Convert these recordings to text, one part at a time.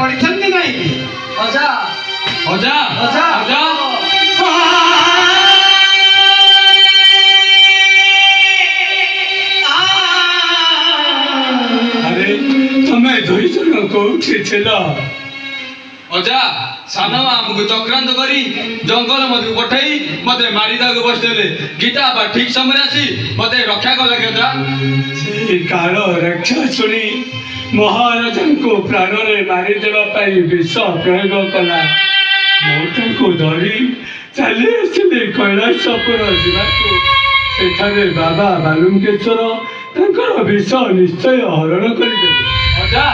ପଡ଼ିଛନ୍ତି ନାହିଁ କି? ଅଜା ଅଜା ଅଜା ଅଜା ଆରେ ତମେ ଦୁଇ ଜଣ କୋଉଠି ଥିଲ? ଅଜା ସାନ ମା ଆମକୁ ଚକ୍ରାନ୍ତ କରି ଜଙ୍ଗଲ ମଧ୍ୟକୁ ପଠାଇ ମତେ ମାରିବାକୁ ବସିଥିଲେ। ଗୀତା ବା ଠିକ ସମୟରେ ଆସି ମତେ ରକ୍ଷା କଲେ ଅଜା। ସେଇ କାଳ ରାକ୍ଷାସୁଣୀ ମହାରାଜାଙ୍କୁ ପ୍ରାଣରେ ମାରିଦେବା ପାଇଁ ବିଷ ପ୍ରୟୋଗ କଲା। ମୁଁ ତାଙ୍କୁ ଧରି ଚାଲି ଆସିଲି କୈଳାସପୁର ଯିବାକୁ। ସେଠାରେ ବାବା ବାଲୁଙ୍କେଶ୍ୱର ତାଙ୍କର ବିଷ ନିଶ୍ଚୟ ହରଣ କରିଦେବେ। ଅଜା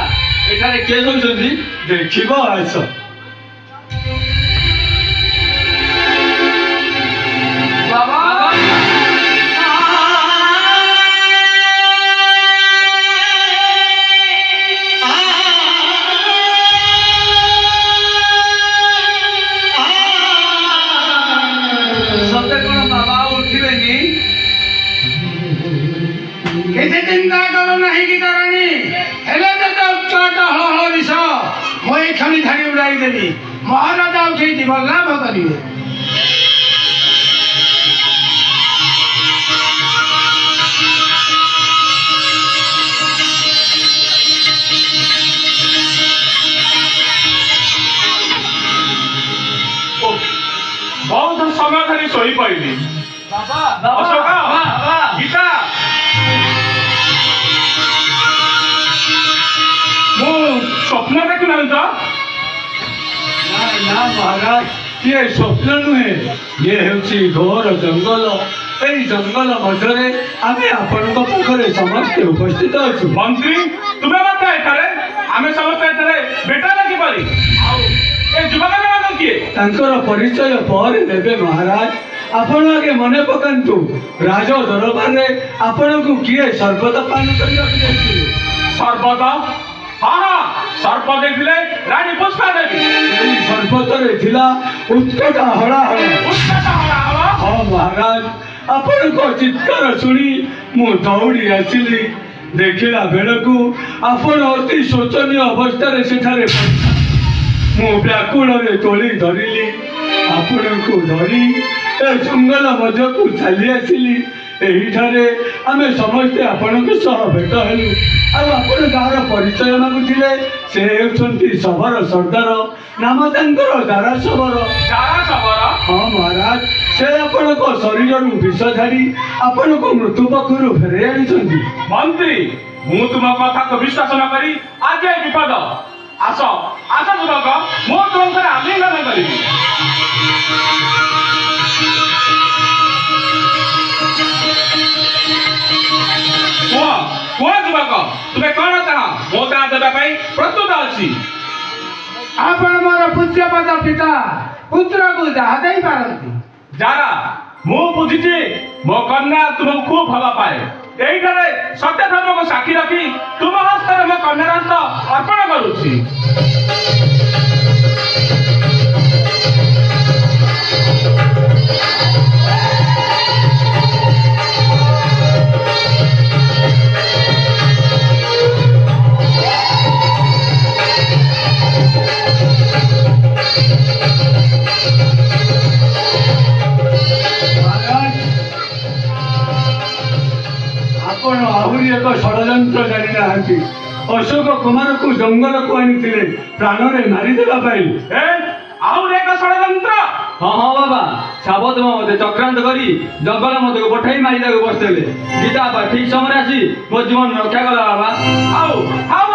ଏଠାରେ କିଏ ଶୋଇଛନ୍ତି? ଦେଖିବ ଆସ। ବାବା ସତେ କଣ ବାବା ଉଠିବେନି? କିଛି ଚିନ୍ତା କର ନାହିଁ ଗୀତା ରାଣୀ। ହେଲେ ଯେତେ ଉଚ୍ଚଟ ହଳ ବିଷ ମୁଁ ଏଇ କ୍ଷଣି ଧାଡ଼ି ଉଡ଼ାଇ ଦେବି। ମହାରାଜା ଉଠେଇ ଜୀବନ ଲାଭ କରିବେ। ବହୁତ ସମୟ ଧରି ଶୋଇପଡ଼ିଲି। ବାବା ଅଶୋକ ବାବା ଗୀତା ମୁଁ ସ୍ୱପ୍ନ ଦେଖିନାହିଁ ତ? ନା ମହାରାଜ, ଇଏ ସ୍ୱପ୍ନ ନୁହେଁ, ଇଏ ହେଉଛି ଘୋର ଜଙ୍ଗଲ। ଏଇ ଜଙ୍ଗଲ ମଧ୍ୟରେ ଆମେ ଆପଣଙ୍କ ପାଖରେ ସମସ୍ତେ ଉପସ୍ଥିତ ଅଛୁ। ମନ୍ତ୍ରୀ ତୁମେ ମଧ୍ୟ ଏଠାରେ? ଆମେ ସମସ୍ତେ ଏଠାରେ ଭେଟ କିପରି? ଆଉ ଏ ଯୁବକ ଜଣକ କିଏ? ତାଙ୍କର ପରିଚୟ ପରେ ନେବେ ମହାରାଜ। ଆପଣ ଆଗେ ମନେ ପକାନ୍ତୁ, ରାଜ ଦରବାରରେ ଆପଣଙ୍କୁ କିଏ ସର୍ବତ ପାନ କରିବାକୁ ଦେଇଥିଲେ? ସର୍ବତ? ହଁ ହଁ ସର୍ପ ଦେଇଥିଲେ ରାଣୀ ପୁଷ୍ପା ଦେବୀ। ଏଇ ସର୍ବତରେ ଥିଲା ଉତ୍କଟ ହଳାହଳ। ଉତ୍କଟ ହଳାହଳ? ହଁ ମହାରାଜ, ଆପଣଙ୍କ ଚିତ୍କାର ଶୁଣି ମୁଁ ଦୌଡ଼ି ଆସିଲି। ଦେଖିଲା ବେଳକୁ ଆପଣ ଅତି ଶୋଚନୀୟ ଅବସ୍ଥାରେ ସେଠାରେ ମୁଁ ବ୍ୟାକୁଳରେ ତୋଳି ଧରିଲି। ଆପଣଙ୍କୁ ଧରି ଏ ଜଙ୍ଗଲ ମଧ୍ୟକୁ ଚାଲି ଆସିଲି। ଏହିଠାରେ ଆମେ ସମସ୍ତେ ଆପଣଙ୍କ ସହ ଭେଟ ହେଲୁ। ଆଉ ଆପଣ କାହାର ପରିଚୟ ମାଗୁଥିଲେ? ସେ ହେଉଛନ୍ତି ଶବର ସର୍ଦ୍ଦାର, ନାମ ତାଙ୍କର ଦାରା ଶବର। ଯାରା ଶବର? ହଁ ମହାରାଜ, ସେ ଆପଣଙ୍କ ଶରୀରରୁ ବିଷ ଝାଡ଼ି ଆପଣଙ୍କୁ ମୃତ୍ୟୁ ପାଖରୁ ଫେରାଇ ଆଣିଛନ୍ତି। ମନ୍ତ୍ରୀ ମୁଁ ତୁମ କଥାକୁ ବିଶ୍ୱାସ ନ କରି ଆଜି ଏ ବିପଦ। ଆସ ଆସ ଯୁବକ, ମୁଁ ତୁମଙ୍କର ଆଲିଙ୍ଗନ କରିବି। କୁହ କୁହ ଯୁବକ, ତୁମେ କଣ ଚାହ? ମୋ ତାହା ଦେବା ପାଇଁ ପ୍ରସ୍ତୁତ ଅଛି। ଆପଣ ମୋର ପୂଜ୍ୟପଦ ପିତା ପୁତ୍ରକୁ ଯାହା ଦେଇପାରନ୍ତି। ଯାରା ମୁଁ ବୁଝିଛି ମୋ କନ୍ୟା ତୁମକୁ ଖୁବ ଭଲ ପାଏ। ଏଇଠାରେ ସତ୍ୟ ଧର୍ମକୁ ସାକ୍ଷୀ ରଖି ତୁମ ହସ୍ତରେ ମୋ କନ୍ୟାର ହସ୍ତ ଅର୍ପଣ କରୁଛି। ଆପଣ ଆହୁରି ଏକ ଷଡ଼ଯନ୍ତ୍ର ଜାଣିନାହାନ୍ତି। ଅଶୋକ କୁମାରକୁ ଜଙ୍ଗଲକୁ ଆଣିଥିଲେ ପ୍ରାଣରେ ମାରିଦେବା ପାଇଁ। ଆହୁରି ଏକ ଷଡ଼ଯନ୍ତ୍ର? ହଁ ହଁ ବାବା, ସାବତ ମତେ ଚକ୍ରାନ୍ତ କରି ଜଙ୍ଗଲ ମଧ୍ୟକୁ ପଠାଇ ମାରିବାକୁ ବସିଥିଲେ। ଗୀତା ବା ଠିକ ସମୟରେ ଆସି ମୋ ଜୀବନ ରକ୍ଷା କଲା ବାବା। ଆଉ ଆଉ